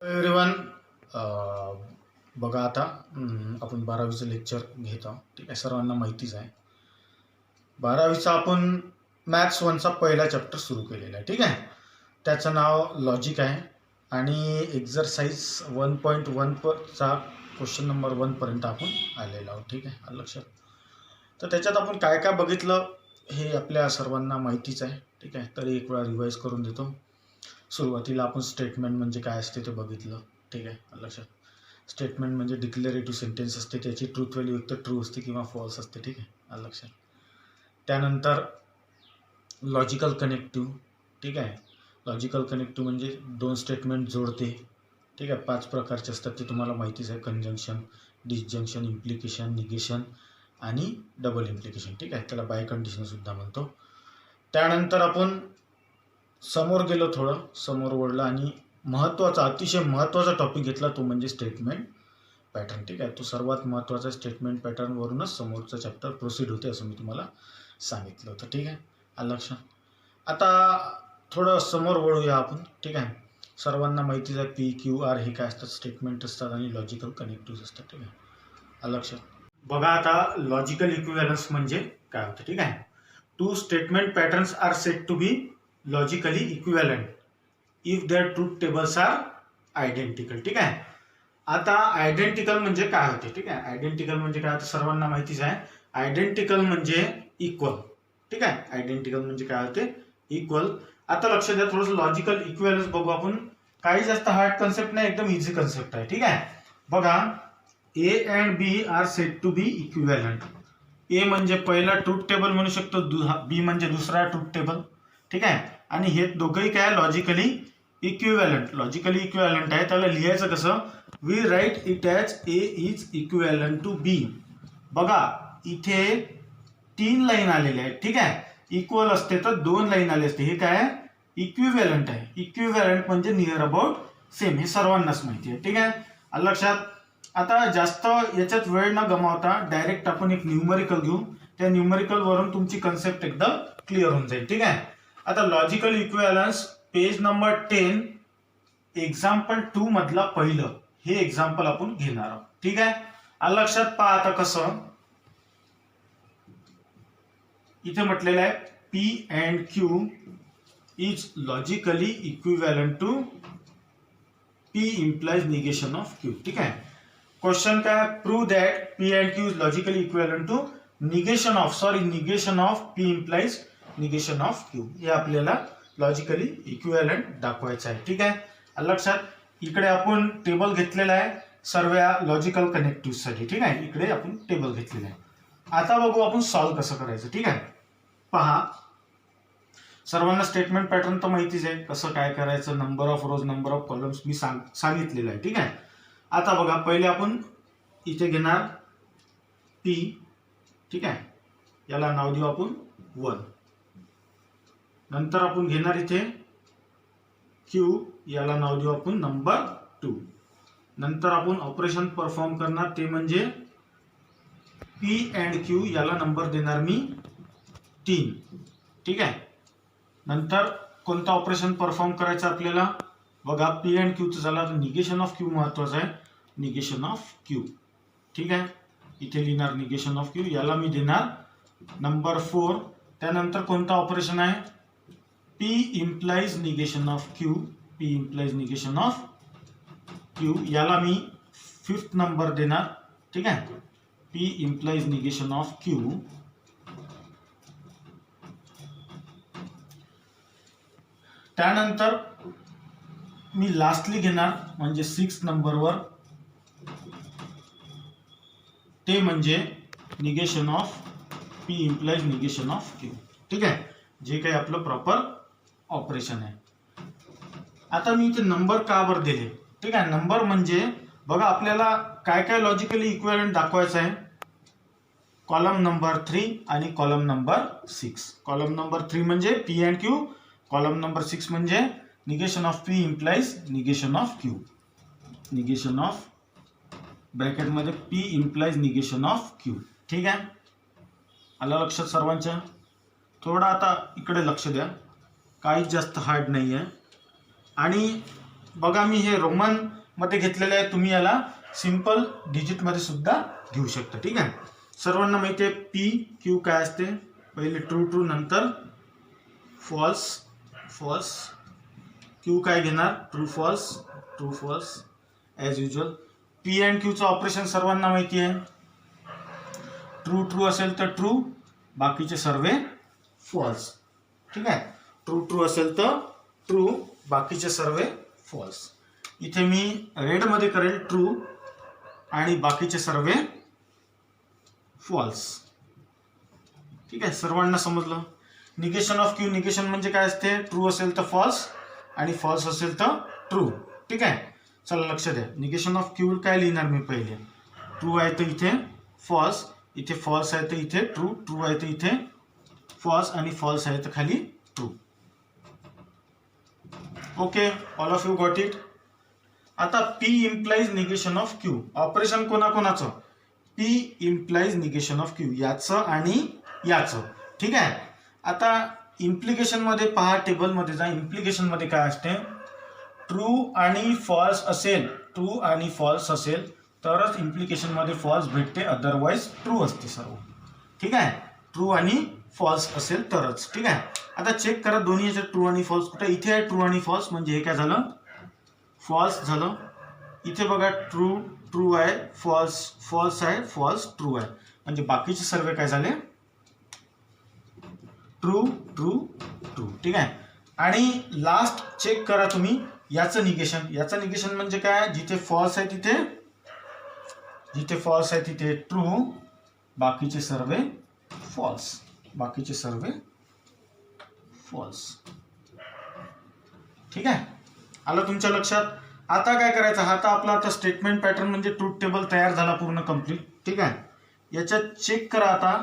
Everyone बघा आता आपण 12वीचं लेक्चर घेत आहोत. ठीक आहे, सर्वांना माहितीच आहे. 12वीचा आपण मॅथ्स 1चा पहिला चॅप्टर सुरू केलेला आहे. ठीक आहे, त्याचं नाव लॉजिक आहे आणि एक्झरसाइज 1.1चा क्वेश्चन नंबर 1पर्यंत आपण आलेलो आहोत. ठीक आहे, आलं लक्षात. तर त्याच्यात आपण काय काय बघितलं हे आपल्या सर्वांना माहितीच आहे. ठीक आहे, तरी एक वेळा रिवाईज करून देतो. सुरुवातीला आपण स्टेटमेंट म्हणजे काय असते ते बघितलं. ठीक आहे, लक्षात. स्टेटमेंट म्हणजे डिक्लेरेटिव्ह सेंटेन्स असते, त्याची ट्रूथ व्हॅल्यू एक तर ट्रू असते किंवा फॉल्स असते. ठीक आहे, लक्षात. त्यानंतर लॉजिकल कनेक्टिव्ह. ठीक आहे, लॉजिकल कनेक्टिव्ह म्हणजे दोन स्टेटमेंट जोडते. ठीक आहे, 5 प्रकारचे असतात ते तुम्हाला माहितीच आहे. कंजंक्शन, डिसजंक्शन, इम्प्लिकेशन, निगेशन आणि डबल इम्प्लिकेशन. ठीक आहे, त्याला बाय कंडिशन सुद्धा म्हणतो. त्यानंतर आपण समोर गेलो, थोडं समोर वळलं आणि महत्त्वाचा, अतिशय महत्त्वाचा टॉपिक घेतला, तो म्हणजे स्टेटमेंट पॅटर्न. ठीक आहे, तो सर्वात महत्त्वाचा. स्टेटमेंट पॅटर्नवरूनच समोरचं चॅप्टर प्रोसीड होते असं मी तुम्हाला सांगितलं होतं. ठीक आहे, आलं लक्षात. आता थोडं समोर वळूया आपण. ठीक आहे, सर्वांना माहितीच आहे PQR हे काय असतात, स्टेटमेंट असतात आणि लॉजिकल कनेक्टिव्ह असतात. ठीक आहे, आलं लक्षात. बघा आता लॉजिकल इक्विव्हॅलन्स म्हणजे काय होतं. ठीक आहे, two statement patterns are set to be logically equivalent if their truth tables are identical. ठीक आहे, आता आयडेंटिकल म्हणजे काय होते. ठीक आहे, आयडेंटिकल म्हणजे काय होतं सर्वांना माहितीच आहे. आयडेंटिकल म्हणजे इक्वल. ठीक आहे, आयडेंटिकल म्हणजे काय होते, इक्वल. आता लक्षात द्या, थोडंसं लॉजिकल इक्विव्हॅलन्स बघू आपण. काही जास्त हार्ड कन्सेप्ट नाही, एकदम इझी कन्सेप्ट आहे. ठीक आहे, बघा A and B are set to be equivalent. A म्हणजे पहिला ट्रूथ टेबल म्हणू शकतो, बी म्हणजे दुसरा ट्रूथ टेबल. ठीक आहे, आणि हे दोघंही काय लॉजिकली इक्विव्हॅलंट. लॉजिकली इक्विव्हॅलंट आहे, त्याला लिहायचं कसं, we write it as A is equivalent to B. बघा इथे 3 लाईन आलेल्या आहेत. ठीक आहे, इक्वल असते तर 2 लाईन आले असते. हे काय इक्विव्हॅलंट आहे. इक्विव्हॅलंट म्हणजे नियर अबाउट सेम, हे सर्वांनाच माहिती आहे. ठीक आहे, लक्षात. आता जास्त याच्यात वेळ न गमावता डायरेक्ट आपण एक न्यूमरिकल घेऊ. त्या न्यूमरिकल वरून तुमची कन्सेप्ट एकदम क्लिअर होऊन जाईल. ठीक आहे, आता logical equivalence page number 10 example 2 मधला पहिलं हे एक्झाम्पल आपण घेणार आहोत. ठीक आहे, आलं लक्षात. पहा आता कसं इथे म्हटलेलं आहे, P and Q is logically equivalent to P implies negation of Q. ठीक आहे, क्वेश्चन काय, prove that P and Q is logically equivalent to negation of P implies negation of Q. हे आपल्याला लॉजिकली इक्विव्हॅलंट दाखवायचं आहे. ठीक आहे, लक्षात. इकडे आपण टेबल घेतलेला आहे सर्व लॉजिकल कनेक्टिव्ह साठी. ठीक आहे, इकडे आपण टेबल घेतलेलं आहे. आता बघू आपण सॉल्व्ह कसं करायचं. ठीक आहे, पहा सर्वांना स्टेटमेंट पॅटर्न तर माहितीच आहे, कसं काय करायचं. Number of rows, number of columns मी सांगितलेलं आहे. ठीक आहे, आता बघा पहिले आपण इथे घेणार P. ठीक आहे, याला नाव देऊ आपण 1. नंतर आपण घेणार इथे Q, याला नाव देऊ आपण नंबर 2. नंतर आपण ऑपरेशन परफॉर्म करणार, ते म्हणजे P and Q, याला नंबर देणार मी 3. ठीक आहे, नंतर कोणतं ऑपरेशन परफॉर्म करायचं आपल्याला, बघा P and Q चं झालं, निगेशन ऑफ Q महत्वाचं आहे, निगेशन ऑफ Q. ठीक आहे, इथे लिहिणार निगेशन ऑफ Q, याला मी देणार नंबर 4. त्यानंतर कोणतं ऑपरेशन आहे, P implies negation of Q, P implies negation of Q, याला मी 5th नंबर देणार. ठीक आहे, P implies negation of Q. त्यानंतर मी लास्टली घेणार म्हणजे 6th नंबरवर, ते म्हणजे negation of P implies negation of Q. ठीक आहे, जे काही आपलं प्रॉपर ऑपरेशन आहे. आता मी इथे नंबर का बर दिले. ठीक आहे, नंबर म्हणजे बघा आपल्याला काय काय लॉजिकली इक्विव्हॅलंट दाखवायचं आहे. कॉलम नंबर 3 आणि कॉलम नंबर 6. कॉलम नंबर 3 म्हणजे P and Q, column number 6 म्हणजे negation of P implies negation of Q. Negation of ब्रॅकेटमध्ये P implies negation of Q. ठीक आहे, आलं लक्षात सर्वांच्या. थोडं आता इकडे लक्ष द्या, काहीच जास्त हार्ड नाही आहे. आणि बघा मी हे रोमन मध्ये घेतलेलं आहे, तुम्ही याला सिंपल डिजिट मध्ये सुद्धा घेऊ शकता. ठीक आहे. सर्वांना माहिती आहे पी क्यू काय असते, पहिले ट्रू ट्रू नंतर फॉल्स फॉल्स. क्यू काय घेणार, true false as usual. P and क्यूचं ऑपरेशन सर्वांना माहिती आहे, ट्रू ट्रू असेल तर ट्रू, बाकीचे सर्व फॉल्स. ठीक आहे. ट्रू ट्रू असेल तर ट्रू, बाकीचे सर्व फॉल्स. इथे मी रेडमध्ये करेल ट्रू आणि बाकीचे सर्व फॉल्स. ठीक आहे. सर्वांना समजलं. निगेशन ऑफ क्यू, निगेशन म्हणजे काय असते, ट्रू असेल तर फॉल्स आणि फॉल्स असेल तर ट्रू. ठीक आहे. चला लक्ष द्या. निगेशन ऑफ क्यू काय लिहिणार मी, पहिले ट्रू आहे तर इथे फॉल्स, इथे फॉल्स आहे तर इथे ट्रू, ट्रू आहे तर इथे फॉल्स आणि फॉल्स आहे तर खाली true. Okay, all of you got it. आता P implies negation of Q. Operation कोणाकोणाचं, P implies negation of Q, याचं आणि याचं. ठीक आहे. आता इम्प्लिकेशन मध्ये पहा, टेबलमध्ये जा. इम्प्लिकेशन मध्ये काय असते, ट्रू आणि फॉल्स असेल, ट्रू आणि फॉल्स असेल तरच इम्प्लिकेशन मध्ये फॉल्स भेटते, अदरवाईज ट्रू असते सर्व. ठीक आहे. ट्रू आणि फॉल्स असेल तरच. ठीक आहे. आता चेक करा दोन्ही याच्यात ट्रू आणि फॉल्स कुठे, इथे आहे ट्रू आणि फॉल्स, म्हणजे हे काय झालं, फॉल्स झालं. इथे बघा ट्रू ट्रू आहे, फॉल्स फॉल्स आहे, फॉल्स ट्रू आहे, म्हणजे बाकीचे सर्व काय झाले, ट्रू ट्रू ट्रू. ठीक आहे. आणि लास्ट चेक करा तुम्ही याचं निगेशन. याचं निगेशन म्हणजे काय, जिथे फॉल्स आहे तिथे, जिथे फॉल्स आहे तिथे ट्रू, बाकीचे सर्व फॉल्स, बाकीचे सर्व फॉल्स. ठीक आहे. आलं तुमच्या लक्षात. आता काय करायचं, हा तर आपला आता स्टेटमेंट पॅटर्न म्हणजे ट्रूथ टेबल तयार झाला पूर्ण कंप्लीट. ठीक आहे. याच्यात चेक करा आता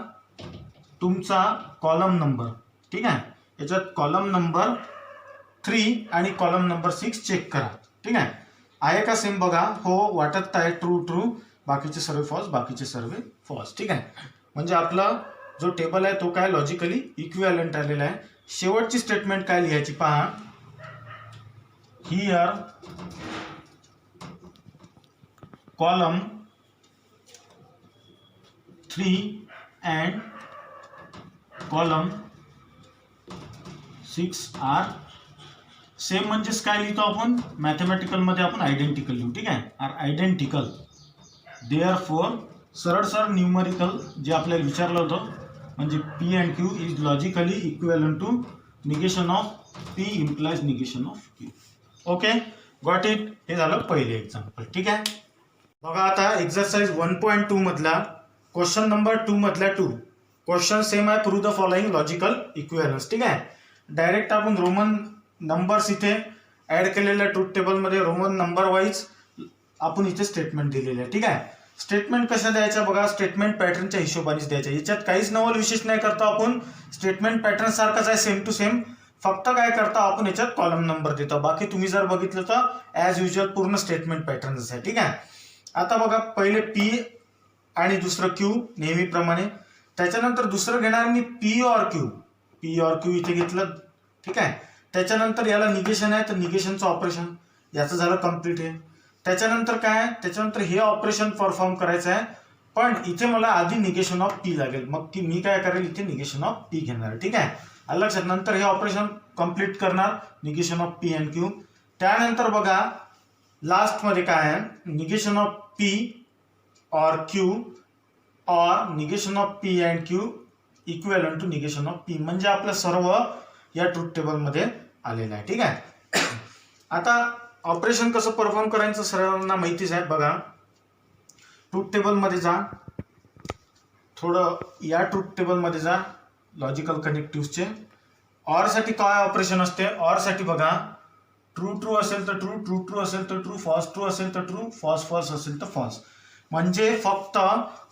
तुमचा कॉलम नंबर. ठीक आहे. याच्यात कॉलम नंबर 3 आणि कॉलम नंबर 6 चेक करा. ठीक आहे का सेम बघा. हो, वाटत आहे ट्रू ट्रू, बाकीचे सर्व फॉल्स, बाकीचे सर्व फॉल्स. ठीक आहे. म्हणजे आपला जो टेबल आहे तो काय लॉजिकली इक्विव्हॅलंट आलेला आहे. शेवटची स्टेटमेंट काय लिहायची पहा, here column 3 and column 6 are same. म्हणजेच काय लिहितो आपण, मॅथमॅटिकल मध्ये आपण आयडेंटिकल लिहू. ठीक आहे. आर आयडेंटिकल, देअरफॉर सरळ सरळ न्यूमरिकल जे आपल्याला विचारलं होतं, म्हणजे P and Q is logically equivalent to negation of P implies negation of Q. Okay, got it. हे झालं पहिले एक्झाम्पल. ठीक आहे. बघा आता एक्सरसाइज 1.2 मधला क्वेश्चन नंबर 2 मधला 2 क्वेश्चन सेम आहे, prove the following logical equivalence. ठीक आहे. डायरेक्ट आपण रोमन नंबर्स इथे ऍड केलेल्या ट्रूथ टेबल मध्ये रोमन नंबर वाईज आपण इथे स्टेटमेंट दिलेले आहे. ठीक आहे. स्टेटमेंट कशा द्यायच्या बघा, स्टेटमेंट पॅटर्नच्या हिशोबानेच द्यायच्या. याच्यात काहीच नवल विशेष नाही करतो आपण, स्टेटमेंट पॅटर्न सारखाच आहे, सेम टू सेम. फक्त काय करतो आपण याच्यात कॉलम नंबर देतो. बाकी तुम्ही जर बघितलं तर ॲज युजल पूर्ण स्टेटमेंट पॅटर्नच आहे. ठीक आहे. आता बघा पहिले पी आणि दुसरं क्यू नेहमीप्रमाणे, त्याच्यानंतर दुसरं घेणार मी P or Q. P or Q इथे घेतलं. ठीक आहे. त्याच्यानंतर याला निगेशन आहे तर निगेशनचं ऑपरेशन, याचं झालं कम्प्लीट. हे त्याच्यानंतर काय, त्याच्यानंतर हे ऑपरेशन परफॉर्म करायचं आहे, पण इथे मला आधी निगेशन ऑफ पी लागेल. मग की मी काय करेल, इथे निगेशन ऑफ पी घेणार. ठीक आहे. लक्षात. नंतर हे ऑपरेशन कम्प्लीट करणार, negation of P and Q. त्यानंतर बघा लास्ट मध्ये काय आहे, negation of P or Q or negation of P and Q equivalent to negation of P. म्हणजे आपलं सर्व या ट्रूथ टेबल मध्ये आलेलं आहे. ठीक आहे. आता ऑपरेशन कसं परफॉर्म करायचं सर्वांना माहितीच आहे. बघा ट्रूथ टेबल मध्ये जा, थोडं या ट्रूथ टेबल मध्ये जा, लॉजिकल कनेक्टिव्हचे. ऑर साठी काय ऑपरेशन असते, ऑर साठी बघा ट्रू ट्रू असेल तर ट्रू, ट्रू ट्रू असेल तर ट्रू, फॉल्स ट्रू असेल तर ट्रू, फॉल्स फॉल्स असेल तर फॉल्स. म्हणजे फक्त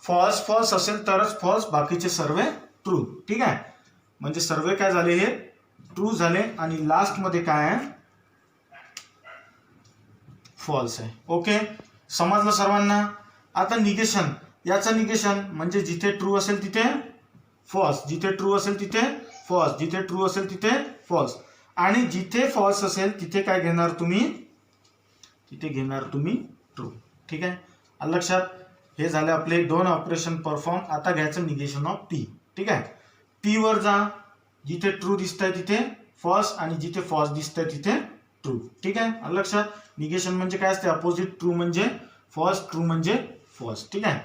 फॉल्स फॉल्स असेल तरच फॉल्स, बाकीचे सर्व ट्रू. ठीक आहे. म्हणजे सर्व काय झाले, हे ट्रू झाले. आणि लास्ट मध्ये काय आहे, फॉल्स आहे. ओके, समजलं सर्वांना. आता निगेशन, याचं निगेशन म्हणजे जिथे ट्रू असेल तिथे फॉल्स, जिथे ट्रू असेल तिथे फॉल्स, जिथे ट्रू असेल तिथे फॉल्स. आणि जिथे फॉल्स असेल तिथे काय घेणार तुम्ही, इथे घेणार तुम्ही ट्रू. ठीक आहे, आलं लक्षात. हे झाले आपले 2 ऑपरेशन परफॉर्म. आता घ्यायचं निगेशन ऑफ पी. ठीक आहे, पी वर जा, जिथे ट्रू दिसतंय तिथे फॉल्स आणि जिथे फॉल्स दिसतंय तिथे ट्रू. ठीक आहे, आलं लक्षात. निगेशन म्हणजे काय असते, अपोजिट. ट्रू म्हणजे फॉल्स, ट्रू म्हणजे फॉल्स. ठीक आहे,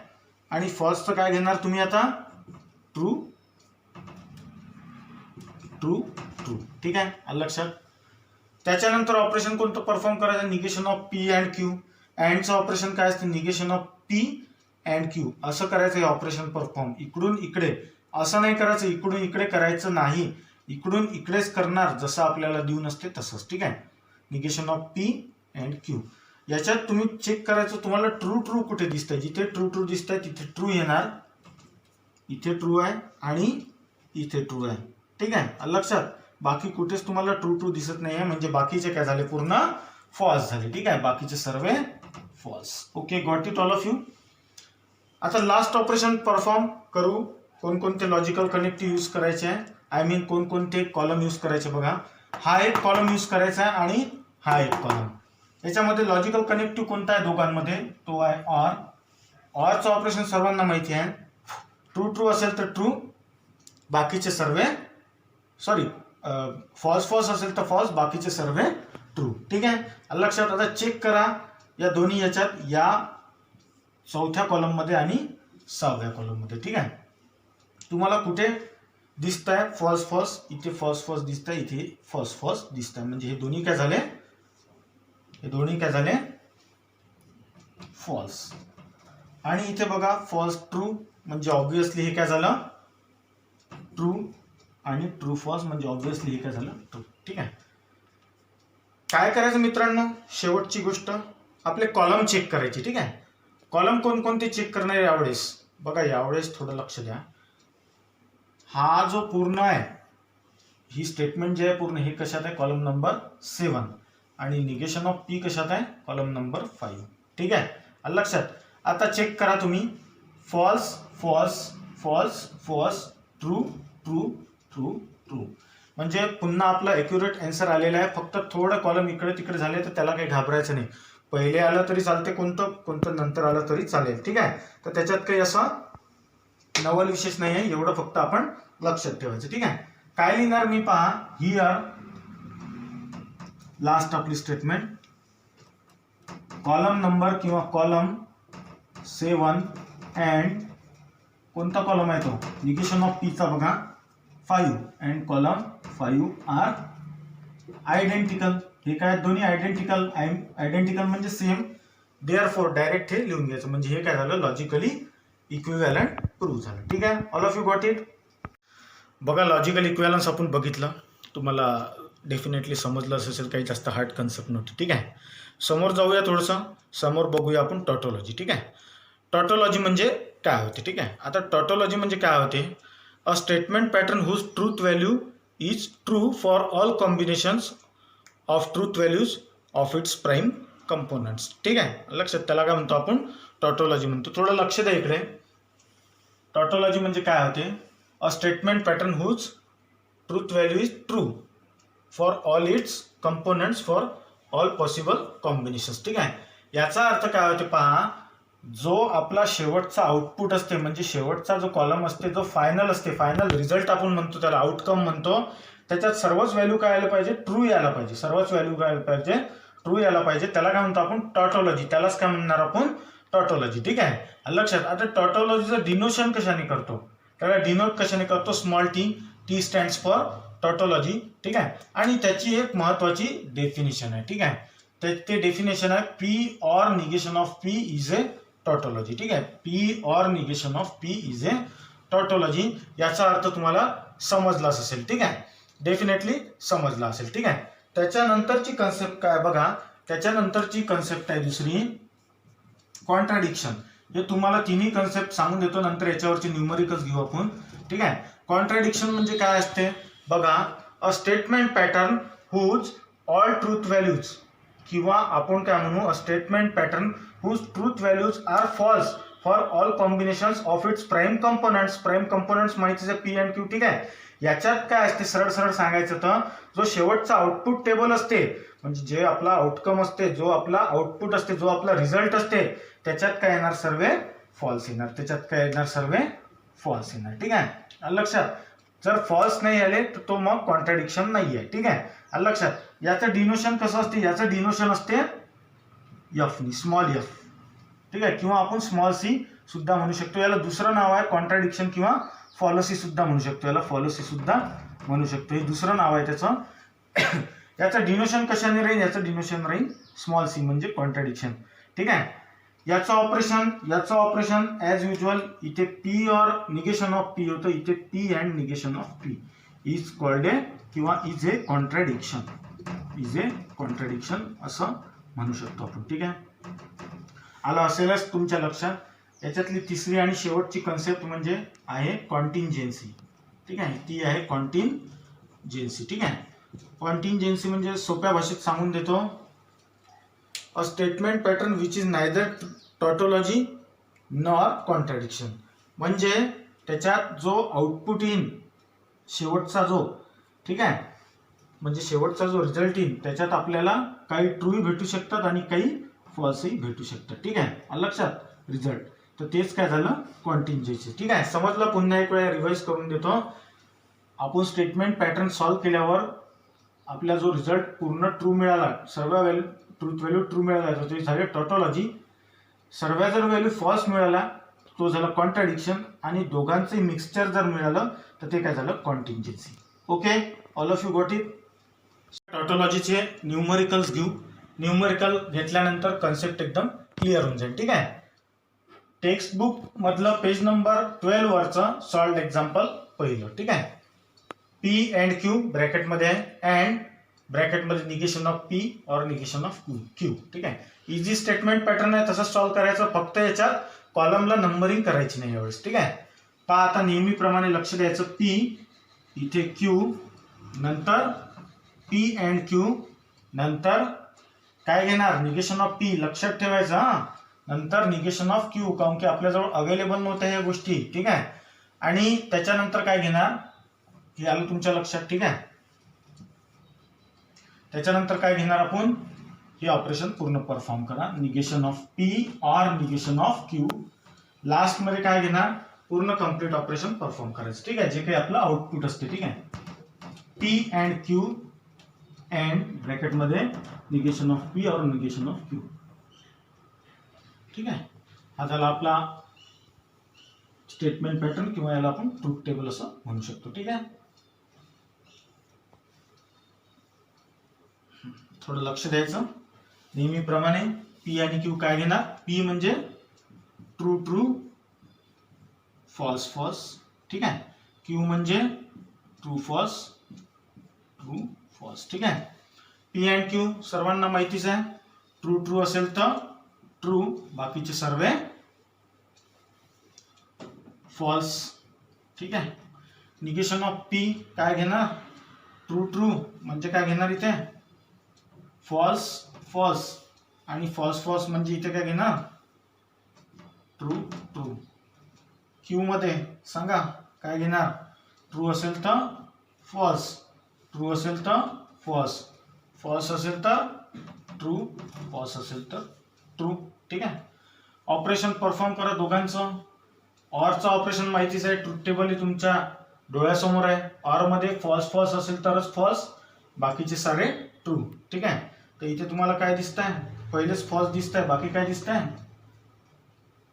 आणि फॉल्सचं काय घेणार तुम्ही आता, ट्रू ट्रू ट्रू. ठीक आहे, आलं लक्षात. त्याच्यानंतर ऑपरेशन कोणतं परफॉर्म करायचं, negation of P and Q. अँडचं ऑपरेशन काय असते, negation of P and Q. असं करायचं हे ऑपरेशन परफॉर्म. इकडून इकडे असं नाही करायचं, इकडून इकडे करायचं नाही, इकडून इकडेच करणार, जसं आपल्याला देऊन असते तसंच. ठीक आहे, negation of P and Q. याच्यात तुम्ही चेक करायचं तुम्हाला ट्रू ट्रू कुठे दिसतंय. जिथे ट्रू ट्रू दिसतंय तिथे ट्रू येणार, इथे ट्रू आहे आणि इथे ट्रू आहे. ठीक आहे, आलं लक्षात. बाकी कुठेच तुम्हाला ट्रू ट्रू दिसत नाही आहे, म्हणजे बाकीचे काय झाले, पूर्ण फॉल्स झाले. ठीक आहे, बाकीचे सर्व false. Okay, got it all of you. आता लास्ट ऑपरेशन परफॉर्म करू. कोणकोणते लॉजिकल कनेक्टिव्ह यूज करायचे आहे, आय मीन कोणकोणते कॉलम यूज करायचे. बघा, हा एक कॉलम यूज करायचा आहे आणि हा एक कॉलम. याच्यामध्ये लॉजिकल कनेक्टिव्ह कोणता आहे दोघांमध्ये, तो आहे ऑर. ऑरचं ऑपरेशन सर्वांना माहिती आहे. ट्रू ट्रू असेल तर ट्रू, बाकीचे सर्व फॉल्स फॉल्स असेल तर फॉल्स, बाकीचे सर्व ट्रू. ठीक आहे, आलं लक्षात. आता चेक करा या दोन्ही याच्यात, या 4थ्या कॉलममध्ये आणि 6व्या कॉलममध्ये. ठीक आहे, तुम्हाला कुठे दिसतंय फॉल्स फॉल्स, इथे फॉल्स फॉल्स दिसतंय, इथे फॉल्स फॉल्स दिसतंय. म्हणजे हे दोन्ही काय झाले, हे दोन्ही काय झाले, फॉल्स. आणि इथे बघा फॉल्स ट्रू, म्हणजे ऑब्विसली हे काय झालं, ट्रू. आणि ट्रू फॉल्स म्हणजे ऑब्विसली हे काय झालं, ट्रू. ठीक आहे, काय करायचं मित्रांनो, शेवटची गोष्ट आपले कॉलम चेक करायचे. ठीक आहे, कॉलम कोणकोणते चेक करणार यावेळेस. बघा, यावेळेस थोडं लक्ष द्या. हा जो पूर्ण आहे, ही स्टेटमेंट जे आहे पूर्ण, हे कशात आहे, कॉलम नंबर 7. आणि निगेशन ऑफ पी कशात आहे, कॉलम नंबर 5. ठीक आहे, आलं लक्षात. आता चेक करा तुम्ही, false false false false, true true true true. म्हणजे पुन्हा आपला ॲक्युरेट आन्सर आलेला आहे. फक्त थोडं कॉलम इकडे तिकडे झाले तर त्याला काही घाबरायचं नाही. पहिले आलं तरी चालते, कोणतं नंतर आलं तरी चालेल. ठीक आहे, तर त्याच्यात काही असं नवल विशेष नाही आहे, एवढं फक्त आपण लक्षात ठेवायचं. ठीक आहे, काय लिहिणार मी पहा, हिअर लास्ट आपली स्टेटमेंट, कॉलम नंबर किंवा कॉलम 7 अँड कोणता कॉलम आहे तो, निगेशन ऑफ पीचा बघा 5 अँड कॉलम 5 आर आयडेंटिकल. हे काय दोन्ही आयडेंटिकल, आयडेंटिकल म्हणजे सेम. देअरफॉर डायरेक्ट हे लिहून घ्यायचं, म्हणजे हे काय झालं, लॉजिकली इक्विव्हॅलंट प्रूव्ह झालं. ठीक आहे, all of you got it. बघा, लॉजिकल इक्विव्हॅलन्स आपण बघितलं, तुम्हाला डेफिनेटली समजलं असेल, काही जास्त हार्ड कन्सेप्ट नव्हती. ठीक आहे, समोर जाऊया, थोडंसं समोर बघूया आपण टॉटोलॉजी. ठीक आहे, टॉटोलॉजी म्हणजे काय होते. ठीक आहे, आता टॉटोलॉजी म्हणजे काय होते, a statement pattern whose truth value is true for all combinations of truth values of its prime components. ठीक आहे, लक्षात. त्याला काय म्हणतो आपण, टॉटोलॉजी म्हणतो. थोडं लक्ष द्या इकडे. टॉटोलॉजी म्हणजे काय होते, a statement pattern whose truth value is true for all its components for all possible combinations. ठीक आहे, याचा अर्थ काय होते पहा, जो आपला शेवटचा आउटपुट असते, म्हणजे शेवटचा जो कॉलम असते, जो फायनल असते, फायनल रिझल्ट आपण म्हणतो, त्याला आउटकम म्हणतो, त्याच्यात सर्वच व्हॅल्यू काय आलं पाहिजे, ट्रू यायला पाहिजे. सर्वच व्हॅल्यू काय आलं पाहिजे, ट्रू यायला पाहिजे. त्याला काय म्हणतो आपण, टॉटोलॉजी. त्यालाच काय म्हणणार आपण, टॉटोलॉजी. ठीक आहे, लक्षात. आता टॉटोलॉजीचं डिनोशन कशाने करतो, त्याला डिनोट कशाने करतो, small T. T stands for tautology. ठीक आहे, आणि त्याची एक महत्वाची डेफिनेशन आहे. ठीक आहे, ते डेफिनेशन आहे, P or negation of P is a tautology. ठीक आहे, P or negation of P is a tautology. याचा अर्थ तुम्हाला समजलाच असेल. ठीक आहे, डेफिनेटली समजला असेल. ठीक आहे, त्याच्यानंतरची कन्सेप्ट काय बघा, त्याच्यानंतरची कन्सेप्ट आहे दुसरी, कॉन्ट्राडिक्शन. हे तुम्हाला तिन्ही कन्सेप्ट सांगून देतो, नंतर याच्यावरची न्यूमरिकल्स घेऊ आपण. ठीक आहे, कॉन्ट्राडिक्शन म्हणजे काय असते बघा, a statement pattern whose all truth values, किंवा आपण काय म्हणू, a statement pattern whose truth values are false for all combinations of its prime components माहितीच आहे पी अँड क्यू. ठीक आहे. याच्यात काय असते सरळ सरळ सांगायचं तर जो शेवटचा आउटपुट टेबल असते म्हणजे जे आपला आउटकम असते, जो आपला आउटपुट असते, जो आपला रिझल्ट असते, त्याच्यात काय येणार सर्व फॉल्स येणार. त्याच्यात काय येणार सर्व फॉल्स येणार. ठीक आहे. लक्षात. जर फॉल्स नाही आले तर तो मग कॉन्ट्रॅडिक्शन नाही आहे. ठीक आहे. लक्षात. याचं डिनोशन कसं असते? याचं डिनोशन असते एफ नी, स्मॉल एफ. ठीक आहे. किंवा आपण स्मॉल सी सुद्धा म्हणू शकतो. याला दुसरं नाव आहे कॉन्ट्रॅडिक्शन किंवा फॉलोसी सुद्धा म्हणू शकतो. याला फॉलोसी सुद्धा म्हणू शकतो. हे दुसरं नाव आहे त्याचं. याचं डिनोशन कशाने राहील? याचं डिनोशन राहील स्मॉल सी म्हणजे कॉन्ट्रॅडिक्शन. ठीक आहे. याचं ऑपरेशन ॲज युजल इथे P or negation of P होतं. इथे P and negation of P is called a किंवा इज ए कॉन्ट्रॅडिक्शन. असं म्हणू शकतो आपण. ठीक आहे. आलं असेलच तुमच्या लक्षात. याच्यातली तिसरी आणि शेवटची कन्सेप्ट म्हणजे आहे कॉन्टिंजेन्सी. ठीक आहे. ती आहे कॉन्टिंजेन्सी. ठीक आहे. कॉन्टिंजेन्सी म्हणजे सोप्या भाषेत सांगून देतो, a statement pattern which is neither tautology nor contradiction. म्हणजे त्याच्यात जो आउटपुट येईन शेवटचा जो, ठीक आहे, म्हणजे शेवटचा जो रिझल्ट येईल त्याच्यात आपल्याला काही ट्रूही भेटू शकतात आणि काही फॉल्सही भेटू शकतात. ठीक आहे. लक्षात. रिझल्ट तर तेच काय झालं कॉन्टिंजेन्सी. ठीक आहे. समजलं. पुन्हा एक वेळा रिवाइज करून देतो. आपण स्टेटमेंट पॅटर्न सॉल्व्ह केल्यावर आपला जो रिझल्ट पूर्ण ट्रू मिळाला, सर्व ट्रूथ व्हॅल्यू ट्रू मिळाला तर ते झाले टॉटोलॉजी. सर्व जर व्हॅल्यू फॉल्स मिळाला तो झाला कॉन्ट्रॅडिक्शन आणि दोघांचे मिक्सचर जर मिळालं तर ते काय झालं contingency. Okay. All of you got it. टॉटोलॉजीचे न्यूमरिकल्स घेऊ. न्यूमरिकल घेतल्यानंतर कन्सेप्ट एकदम क्लिअर होऊन जाईल. ठीक आहे. टेक्स्ट बुक मधलं पेज नंबर 12 वरचं सॉल्व्ड एक्झाम्पल पहिलं. ठीक आहे. पी अँड क्यू ब्रॅकेटमध्ये आहे अँड ब्रॅकेटमध्ये negation of P or negation of Q. ठीक आहे. इझी स्टेटमेंट पॅटर्न आहे, तसंच सॉल्व्ह करायचं. फक्त याच्यात कॉलमला नंबरिंग करायची नाही यावेळेस. ठीक आहे. पहा आता नेहमीप्रमाणे लक्ष द्यायचं. पी इथे क्यू नंतर पी अँड क्यू नंतर काय घेणार निगेशन ऑफ पी. लक्षात ठेवायचं हा. नंतर निगेशन ऑफ क्यू काऊन की आपल्याजवळ अवेलेबल नव्हत्या ह्या गोष्टी. ठीक आहे. आणि त्याच्यानंतर काय घेणार हे आलं तुमच्या लक्षात. ठीक आहे. त्याच्यानंतर काय घेणार आपण हे ऑपरेशन पूर्ण परफॉर्म करा. Negation of P or negation of Q. Last मध्ये काय घेणार पूर्ण कम्प्लीट ऑपरेशन परफॉर्म करायचं. ठीक आहे. जे काही आपलं आउटपुट असते. ठीक आहे. पी अँड क्यू अँड ब्रॅकेटमध्ये negation of P or negation of Q. ठीक आहे. हा झाला आपला स्टेटमेंट पॅटर्न किंवा याला आपण ट्रूथ टेबल असं म्हणू शकतो. ठीक आहे. थोडं लक्ष द्यायचं. नेहमीप्रमाणे पी आणि क्यू काय घेणार. पी म्हणजे ट्रू ट्रू फॉल्स फॉल्स. ठीक आहे. क्यू म्हणजे ट्रू फॉल्स ट्रू फॉल्स. ठीक आहे. पी अँड क्यू सर्वांना माहितीच आहे. ट्रू ट्रू असेल तर ट्रू, बाकीचे सर्व फॉल्स. ठीक आहे. निगेशन ऑफ पी काय घेणार ट्रू ट्रू म्हणजे काय घेणार इथे फॉल्स फॉल्स आणि फॉल्स फॉल्स म्हणजे इथे काय घेणार ट्रू ट्रू. क्यू मध्ये सांगा काय घेणार. ट्रू असेल तर फॉल्स, ट्रू असेल तर फॉल्स, फॉल्स असेल तर ट्रू, फॉल्स असेल तर ट्रू. ठीक आहे. ऑपरेशन परफॉर्म करा दोघांचं. ऑरचं ऑपरेशन माहितीच आहे. ट्रूथ टेबल ही तुमच्या डोळ्यासमोर आहे. ऑर मध्ये फॉल्स फॉल्स असेल तरच फॉल्स, बाकीचे सारे ट्रू. ठीक आहे. तर इथे तुम्हाला काय दिसत आहे पहिलेच फॉल्स दिसत आहे, बाकी काय दिसत आहे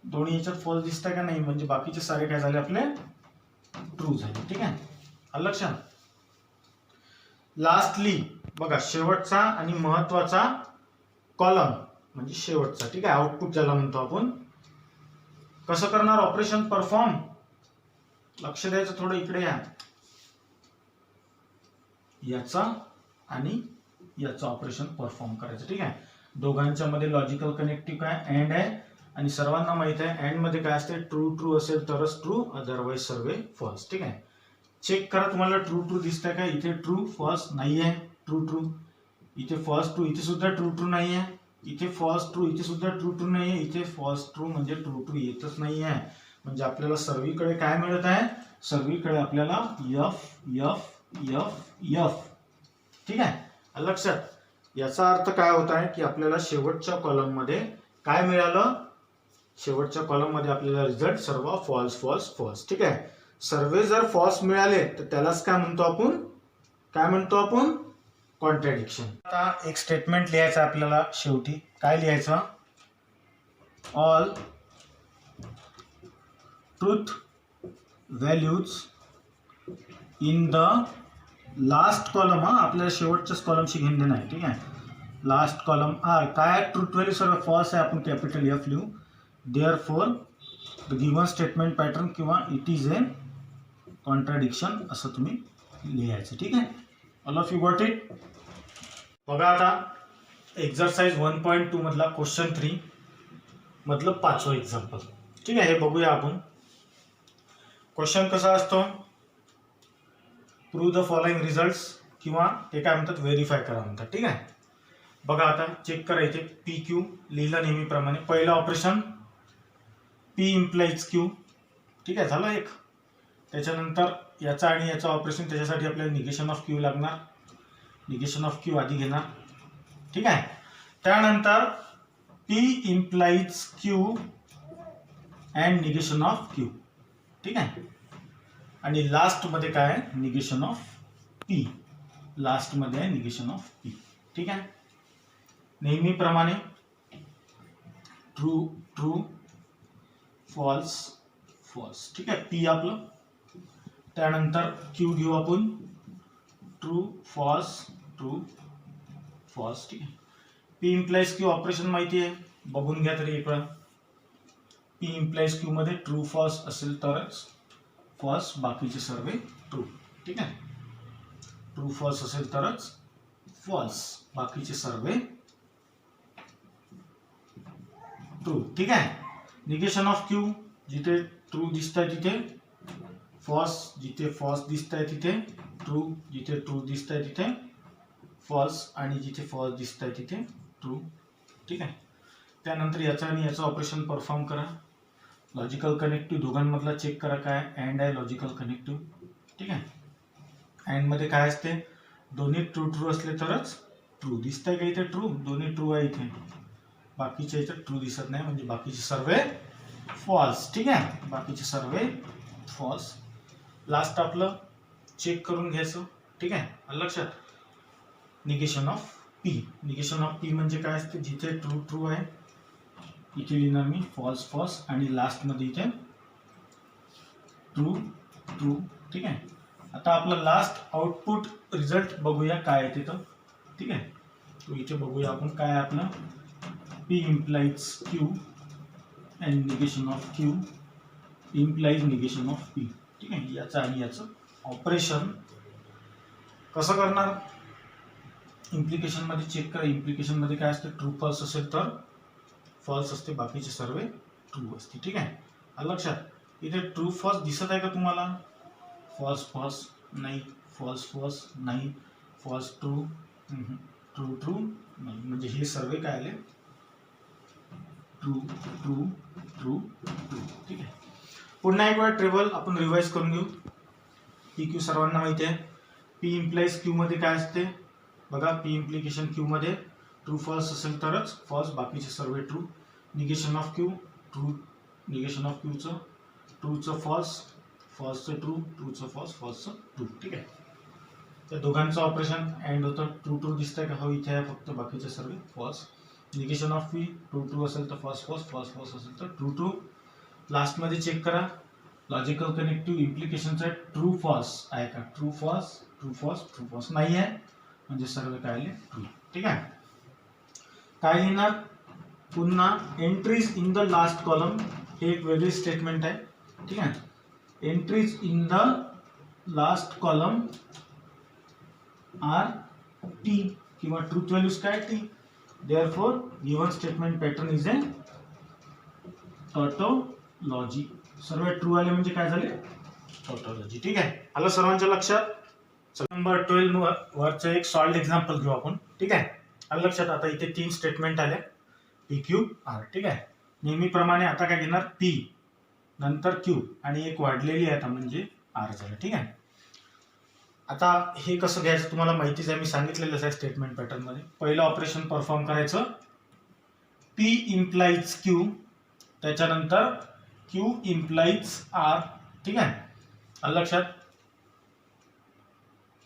दोन्ही याच्यात फॉल्स दिसत आहे का नाही म्हणजे बाकीचे सारे काय झाले आपले ट्रू झाले. ठीक आहे. आलं लक्षात. लास्टली बघा शेवटचा आणि महत्वाचा कॉलम म्हणजे शेवटचा. ठीक आहे. आउटपुट ज्याला म्हणतो आपण. कसं करणार ऑपरेशन परफॉर्म. लक्ष द्यायचं थोडं इकडे या. याचा आणि याचं ऑपरेशन परफॉर्म करायचं. ठीक आहे. दोघांच्या मध्ये लॉजिकल कनेक्टिव्ह काय अँड आहे आणि सर्वांना माहित आहे अँड मध्ये काय असते ट्रू ट्रू असेल तरच ट्रू, अदरवाइज सर्व फॉल्स. ठीक आहे. चेक करा तुम्हाला ट्रू ट्रू दिसतंय का. इथे ट्रू फॉल्स नाही आहे. ट्रू ट्रू इथे फॉल्स ट्रू, इथे सुद्धा ट्रू ट्रू नाही आहे. इथे फॉल्स ट्रू, इथे सुद्धा ट्रू ट्रू नाही आहे, इथे फॉल्स ट्रू म्हणजे ट्रू ट्रू येतच नाही आहे. म्हणजे आपल्याला सर्वीकडे काय मिळत आहे, सर्वीकडे आपल्याला एफ एफ एफ एफ. ठीक आहे, लक्षात. याचा अर्थ काय होत आहे की आपल्याला शेवटच्या कॉलम मध्ये काय मिळालं, शेवटच्या कॉलम मध्ये आपल्याला रिझल्ट सर्व फॉल्स फॉल्स फॉल्स. ठीक आहे, सर्व जर फॉल्स मिळाले तर त्यालाच काय म्हणतो आपण, काय म्हणतो आपण, कॉन्ट्रॅडिक्शन. आता एक स्टेटमेंट लिहायचं आपल्याला शेवटी. काय लिहायचं, all truth values in the last column. आपल्याला शेवटच्याच कॉलमशी घेणं देणं आहे. ठीक आहे, लास्ट कॉलम आर काय, ट्रूथ व्हॅल्यू सर्व फॉल्स आहे, आपण कॅपिटल एफ लिहू. Therefore the given statement pattern किंवा इट इज ए कॉन्ट्रॅडिक्शन असं तुम्ही लिहायचं. ठीक आहे, all of you got it. बघा आता एक्झरसाइज 1.2 मधला क्वेश्चन 3 मधलं 5वं एक्झाम्पल. ठीक आहे, हे बघूया आपण. क्वेश्चन कसा असतो, प्रूव्ह द फॉलोइंग रिझल्ट्स किंवा ते काय म्हणतात, व्हेरीफाय करा म्हणतात. ठीक आहे, बघा आता चेक करा. इथे पी क्यू लिहिलं नेहमीप्रमाणे. पहिलं ऑपरेशन पी इम्प्लाइज क्यू. ठीक आहे, झालं एक. त्याच्यानंतर याचा आणि याचं ऑपरेशन, त्याच्यासाठी आपल्याला निगेशन ऑफ क्यू लागणार. निगेशन ऑफ क्यू आधी घेणार. ठीक आहे, त्यानंतर P implies Q and negation of Q. ठीक आहे, आणि लास्ट मध्ये काय आहे, निगेशन ऑफ पी. लास्ट मध्ये आहे निगेशन ऑफ पी. ठीक आहे, नेहमीप्रमाणे ट्रू ट्रू फॉल्स फॉल्स. ठीक आहे, पी आपलं. त्यानंतर क्यू घेऊ आपण, ट्रू फॉल्स ट्रू फॉल्स. ठीक आहे, पी इम्प्लाइज क्यू ऑपरेशन माहिती आहे, बघून घ्या तरी एक वेळा. पी इम्प्लाइज क्यू मध्ये ट्रू फॉल्स असेल तरच फॉल्स, बाकीचे सर्व ट्रू. ठीक आहे, ट्रू फॉल्स असेल तरच फॉल्स, बाकीचे सर्व ट्रू. ठीक आहे, निगेशन ऑफ क्यू, जिथे ट्रू दिसत आहे तिथे फॉल्स, जिथे फॉल्स दिसत आहे तिथे ट्रू, जिथे ट्रू दिसत आहे तिथे फॉल्स, आणि जिथे फॉल्स दिसत आहे तिथे ट्रू. ठीक आहे, त्यानंतर याचं आणि याचं ऑपरेशन परफॉर्म करा. लॉजिकल कनेक्टिव्ह दोघांमधला चेक करा, काय अँड आहे लॉजिकल कनेक्टिव्ह. ठीक आहे, अँड मध्ये काय असते, दोन्ही ट्रू ट्रू असले तरच ट्रू दिसत आहे का, इथे ट्रू, दोन्ही ट्रू आहे इथे, बाकीच्या इथे ट्रू दिसत नाही, म्हणजे बाकीचे सर्व फॉल्स. ठीक आहे, बाकीचे सर्व फॉल्स. लास्ट आपलं चेक करून घ्यायचं. ठीक आहे, लक्षात. Negation of P. Negation of P म्हणजे काय असते, जिथे ट्रू ट्रू आहे इथे लिहिणार मी फॉल्स फॉल्स, आणि लास्ट मध्ये इथे ट्रू ट्रू. ठीक आहे, आता आपलं लास्ट आउटपुट रिझल्ट बघूया काय आहे तिथं. ठीक आहे, तो इथे बघूया आपण काय आहे आपलं, P implies Q and negation of Q implies negation of P. ठीक आहे, याचं आणि याचं ऑपरेशन कसं करणार, इम्प्लिकेशन मध्ये चेक करा. इम्प्लिकेशन मध्ये काय असते, ट्रू फॉल्स असेल तर फॉल्स असते, बाकीचे सर्व ट्रू असते. ठीक आहे, लक्षात. इथे ट्रू फॉल्स दिसत आहे का तुम्हाला, फॉल्स फॉल्स नाही, फॉल्स फॉल्स नाही, फॉल्स ट्रू ट्रू ट्रू नाही, म्हणजे हे सर्व काय आले, ट्रू ट्रू ट्रू ट्रू. ठीक आहे, पुन्हा एक वेळा टेबल आपण रिवाइज करून घेऊ. पी क्यू सर्वांना माहिती आहे. पी इम्प्लाइज क्यू मध्ये काय असते बघा, पी इम्प्लिकेशन क्यू मध्ये ट्रू फॉल्स असेल तरच फॉल्स, बाकीचे सर्व true. Negation of Q true, negation of क्यूचं ट्रूचं फॉल्स, फॉल्सचं ट्रू, ट्रूचं फॉल्स, फॉल्सचं ट्रू. ठीक आहे, त्या दोघांचं ऑपरेशन अँड होतं. ट्रू ट्रू दिसतंय का, हो इथे आहे फक्त, बाकीचे सर्व false. Negation of P, true true असेल तर फॉल्स फॉल्स, फॉल्स फॉल्स असेल तर ट्रू ट्रू. लास्टमध्ये चेक करा, लॉजिकल कनेक्टिव्ह इम्प्लिकेशनचा ट्रू फॉल्स आहे का, true false true false true false नाही आहे, म्हणजे सर्व काय आले ट्रू. ठीक आहे, काय लिहिणार पुन्हा, entries in the last column, हे एक वेगळी स्टेटमेंट आहे. ठीक आहे, entries in the last column are T, किंवा ट्रूथ व्हॅल्यूज काय T. Therefore given statement pattern is a tautology. सर्व ट्रू आले म्हणजे काय झाले, टॉटोलॉजी. ठीक आहे, आलं सर्वांच्या लक्षात. नंबर 12 वरचं एक सॉल्व्ड एक्झाम्पल घेऊ आपण. ठीक आहे, आलं लक्षात. आता इथे 3 स्टेटमेंट आले. P Q R. ठीक आहे. नेहमीप्रमाणे आता काय घेणार, पी नंतर क्यू आणि एक वाढलेली आहे आता म्हणजे आर झालं. ठीक आहे. आता हे कसं घ्यायचं तुम्हाला माहितीच आहे, मी सांगितलेलंच आहे स्टेटमेंट पॅटर्न मध्ये. पहिलं ऑपरेशन परफॉर्म करायचं, पी इम्प्लाइज क्यू, त्याच्यानंतर क्यू इम्प्लाइज आर. ठीक आहे, आलं लक्षात.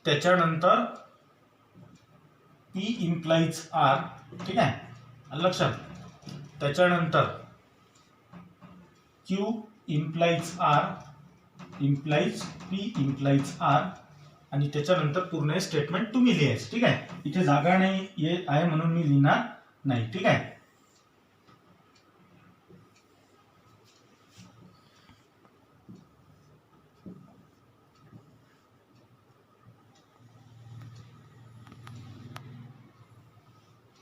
त्याच्यानंतर पी इम्प्लाइज आर. ठीक आहे, आलं लक्षात. त्याच्यानंतर Q implies R implies P implies R आणि त्याच्यानंतर पूर्ण स्टेटमेंट तुम्ही लिहायचं. ठीक आहे, इथे जागा नाही आहे म्हणून मी लिहिणार नाही. ठीक आहे.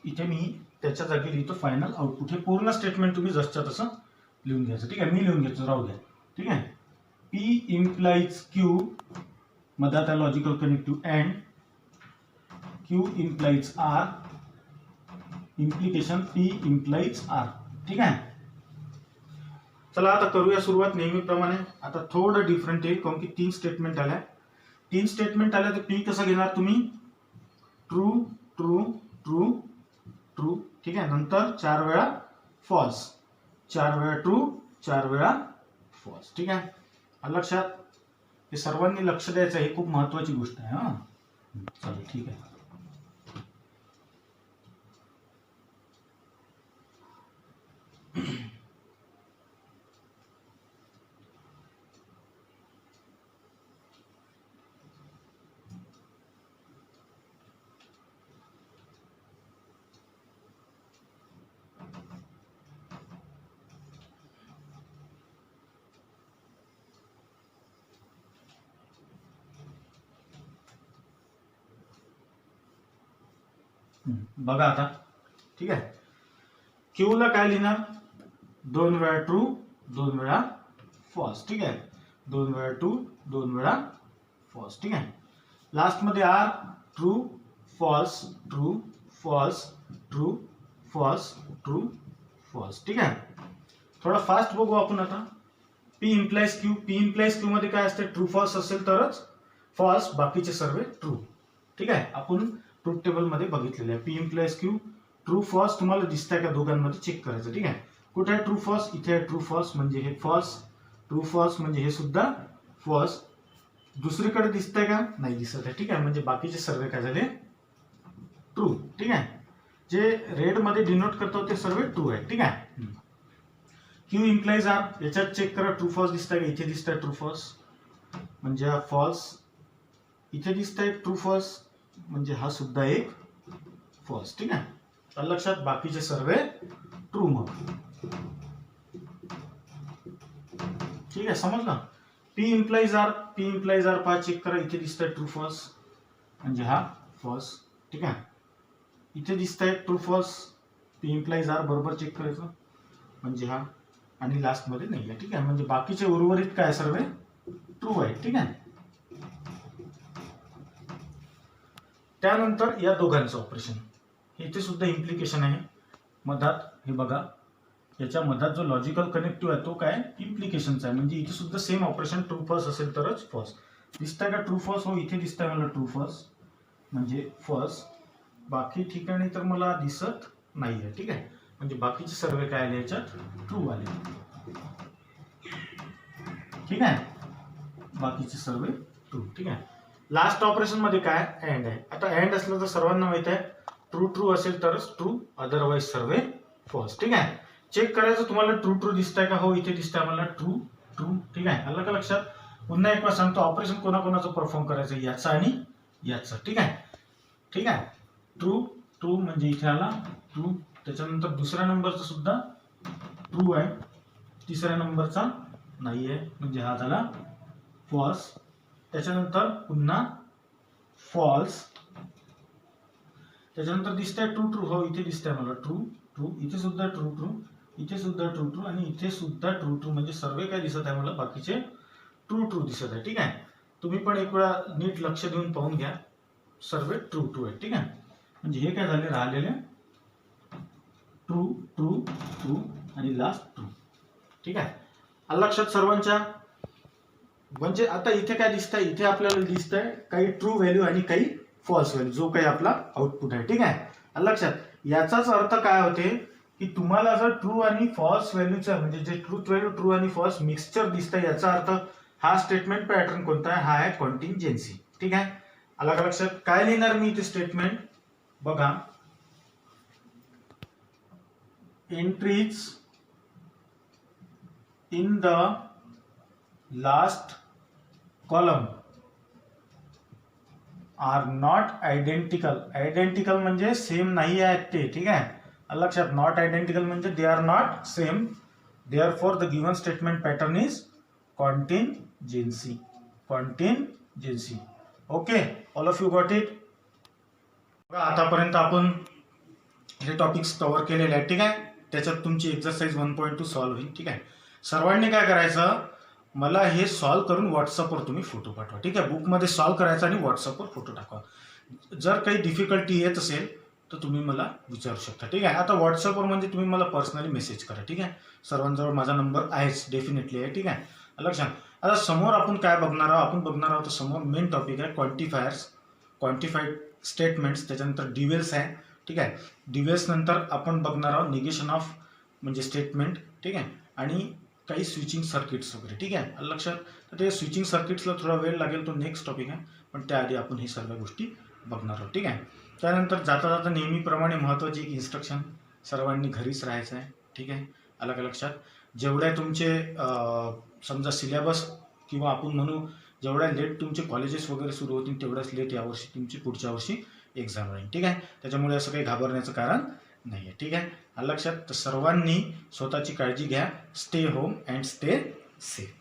इथे मी त्याच्या जागी लिहितो फायनल आउटपुट. हे पूर्ण स्टेटमेंट तुम्ही जसच्या तसं लिहून घ्यायचं. ठीक आहे, मी लिहून घ्यायचं, राहू द्या. ठीक आहे. पी इम्प्लाइज क्यू, मधात आहे logical connective and, Q implies R, implication P implies R. ठीक आहे. चला आता करूया सुरुवात नेहमीप्रमाणे. आता थोडं डिफरंट येईल कारण की 3 स्टेटमेंट आल्या. 3 स्टेटमेंट आल्या तर पी कसं घेणार तुम्ही, ट्रू ट्रू ट्रू ट्रू. ठीक आहे. नंतर 4 वेळा फॉल्स, 4 वेळा ट्रू, 4 वेळा फॉल्स. ठीक आहे, लक्षात. हे सर्वांनी लक्ष द्यायचं, हे खूप महत्वाची गोष्ट आहे. हा चला ठीक आहे. बघा आता. ठीक आहे. क्यू ला काय लिहिणार, 2 वेळा ट्रू, 2 वेळा फॉल्स. ठीक आहे, 2 वेळा ट्रू, 2 वेळा फॉल्स. ठीक आहे. लास्ट मध्ये R, true false true false true false true false. ठीक आहे. थोडा फास्ट बघू आपण आता. P implies Q, P implies Q मध्ये काय असते, ट्रू फॉल्स असेल तरच फॉल्स, बाकीचे सर्व ट्रू. ठीक आहे, आपण ट्रूथ टेबल मध्ये बघितलेलं आहे. P implies Q, true false तुम्हाला दिसतंय का दोघांमध्ये, चेक करायचं. ठीक आहे. कुठे आहे ट्रू फॉल्स, इथे आहे ट्रू फॉल्स म्हणजे हे फॉल्स, ट्रू फॉल्स म्हणजे हे सुद्धा फॉल्स. दुसरीकडे दिसतंय का, नाही दिसत आहे. ठीक आहे, म्हणजे बाकीचे सर्व काय झाले, ट्रू. ठीक आहे, जे रेड मध्ये डिनोट करतो ते सर्व ट्रू आहे. ठीक आहे. क्यू इम्प्लाइज आर, याच्यात चेक करा ट्रू फॉल्स दिसतंय का, इथे दिसतंय ट्रू फॉल्स म्हणजे हा फॉल्स, इथे दिसतंय ट्रू फॉल्स म्हणजे हा सुद्धा एक फॉल्स. ठीक आहे, तर लक्षात. बाकीचे सर्व ट्रू. मग ठीक आहे, समजलं. P implies R, P implies R पहा, चेक करा, इथे दिसतंय ट्रू फॉल्स म्हणजे हा फॉल्स. ठीक आहे, इथे दिसतंय true false, P implies R बरोबर चेक करायचं म्हणजे हा, आणि लास्ट मध्ये नाही आहे. ठीक आहे, म्हणजे बाकीचे उर्वरित काय सर्व ट्रू आहे. ठीक आहे. त्यानंतर या दोघांचं ऑपरेशन, इथे सुद्धा इम्प्लिकेशन आहे मधात. हे बघा, याच्या मधात जो लॉजिकल कनेक्टिव्ह आहे तो काय इम्प्लिकेशनचा आहे, म्हणजे इथे सुद्धा सेम ऑपरेशन, ट्रू फॉल्स असेल तरच फॉल्स. दिसतंय का ट्रू फॉल्स, हो इथे दिसतंय मला ट्रू फॉल्स म्हणजे फॉल्स, बाकी ठिकाणी तर मला दिसत नाही आहे. ठीक आहे, म्हणजे बाकीचे सर्व काय आले याच्यात ट्रू आले. ठीक आहे, बाकीचे सर्व ट्रू. ठीक आहे. लास्ट ऑपरेशन मध्ये काय अँड आहे. आता अँड असलं तर सर्वांना माहित आहे ट्रू ट्रू असेल तरच ट्रू, अदरवाइज सर्व फॉल्स. ठीक आहे, चेक करायचं तुम्हाला ट्रू ट्रू दिसतंय का, हो इथे दिसतंय मला ट्रू ट्रू. ठीक आहे, आलं का लक्षात. पुन्हा एक वेळा सांगतो, ऑपरेशन कोणाकोणाचं परफॉर्म करायचं, याचं आणि याचं. ठीक आहे. ठीक आहे, ट्रू ट्रू म्हणजे इथे आला ट्रू, त्याच्यानंतर दुसऱ्या नंबरचा सुद्धा ट्रू आहे, तिसऱ्या नंबरचा नाही आहे म्हणजे हा झाला फॉल्स. त्याच्यानंतर पुन्हा फॉल्स, त्याच्यानंतर दिसतंय ट्रू ट्रू, हो इथे दिसतंय मला ट्रू ट्रू, इथे सुद्धा ट्रू ट्रू, इथे सुद्धा ट्रू ट्रू आणि इथे सुद्धा ट्रू ट्रू, म्हणजे सर्व काय दिसत आहे मला बाकीचे ट्रू ट्रू दिसत आहे. ठीक आहे, तुम्ही पण एक वेळा नीट लक्ष देऊन पाहून घ्या, सर्व ट्रू ट्रू आहे. ठीक आहे, म्हणजे हे काय झाले राहिलेले ट्रू ट्रू ट्रू आणि लास्ट ट्रू. ठीक आहे, आलं लक्षात सर्वांच्या. म्हणजे आता इथे काय दिसतंय, इथे आपल्याला दिसतंय काही ट्रू व्हॅल्यू आणि काही फॉल्स व्हॅल्यू, जो काही आपला आउटपुट आहे. ठीक आहे, आलं लक्षात. याचाच अर्थ काय होते की तुम्हाला जर ट्रू आणि फॉल्स व्हॅल्यूचं म्हणजे जे ट्रूथ व्हॅल्यू ट्रू आणि फॉल्स मिक्सचर दिसतंय, याचा अर्थ हा स्टेटमेंट पॅटर्न कोणता आहे, हा आहे कॉन्टिंजेन्सी. ठीक आहे, आलं का लक्षात. काय लिहिणार मी इथे स्टेटमेंट बघा, entries in the last column are not identical. Identical म्हणजे सेम नाही आहेत ते. ठीक आहे, लक्षात. नॉट आयडेंटिकल म्हणजे they are not same, therefore the given statement pattern is contingency. Contingency. Okay, all of you got it. बघा आतापर्यंत आपण हे टॉपिक्स कव्हर केलेले आहेत. ठीक आहे, त्याच्यात तुमची एक्सरसाइज 1.2 सॉल्व्ह होईल. ठीक आहे, सर्वांनी काय करायचं, मला हे सॉल्व्ह करून व्हॉट्सअपवर तुम्ही फोटो पाठवा. ठीक आहे, बुकमध्ये सॉल्व्ह करायचा आणि व्हॉट्सअपवर फोटो टाकवा. जर काही डिफिकल्टी येत असेल तर तुम्ही मला विचारू शकता. ठीक आहे, आता व्हॉट्सअपवर म्हणजे तुम्ही मला पर्सनली मेसेज करा. ठीक आहे, सर्वांजवळ माझा नंबर आहेच, डेफिनेटली आहे. ठीक आहे, लक्षात. आता समोर आपण काय बघणार आहोत, आपण बघणार आहोत समोर मेन टॉपिक आहे क्वांटिफायर्स, क्वांटिफाईड स्टेटमेंट्स, त्याच्यानंतर डिवेल्स आहे. ठीक आहे, डिवेल्स नंतर आपण बघणार आहोत निगेशन ऑफ म्हणजे स्टेटमेंट. ठीक आहे, आणि काही स्विचिंग सर्किट्स वगैरे. ठीक आहे, लक्षात. तर ते स्विचिंग सर्किट्सला थोडा वेळ लागेल, तो नेक्स्ट टॉपिक आहे, पण त्याआधी आपण ही सर्व गोष्टी बघणार आहोत. ठीक आहे, त्यानंतर जाता जाता नेहमीप्रमाणे महत्त्वाची एक इन्स्ट्रक्शन, सर्वांनी घरीच राहायचं आहे. ठीक आहे, आलं का लक्षात. जेवढ्या तुमचे समजा सिलेबस किंवा आपण म्हणू जेवढ्या लेट तुमचे कॉलेजेस वगैरे सुरू होतील तेवढ्याच लेट यावर्षी तुमची पुढच्या वर्षी एक्झाम राहील. ठीक आहे, त्याच्यामुळे असं काही घाबरण्याचं कारण नाही आहे. ठीक आहे, आलं लक्षात. तर सर्वांनी स्वतःची काळजी घ्या. Stay home and stay safe.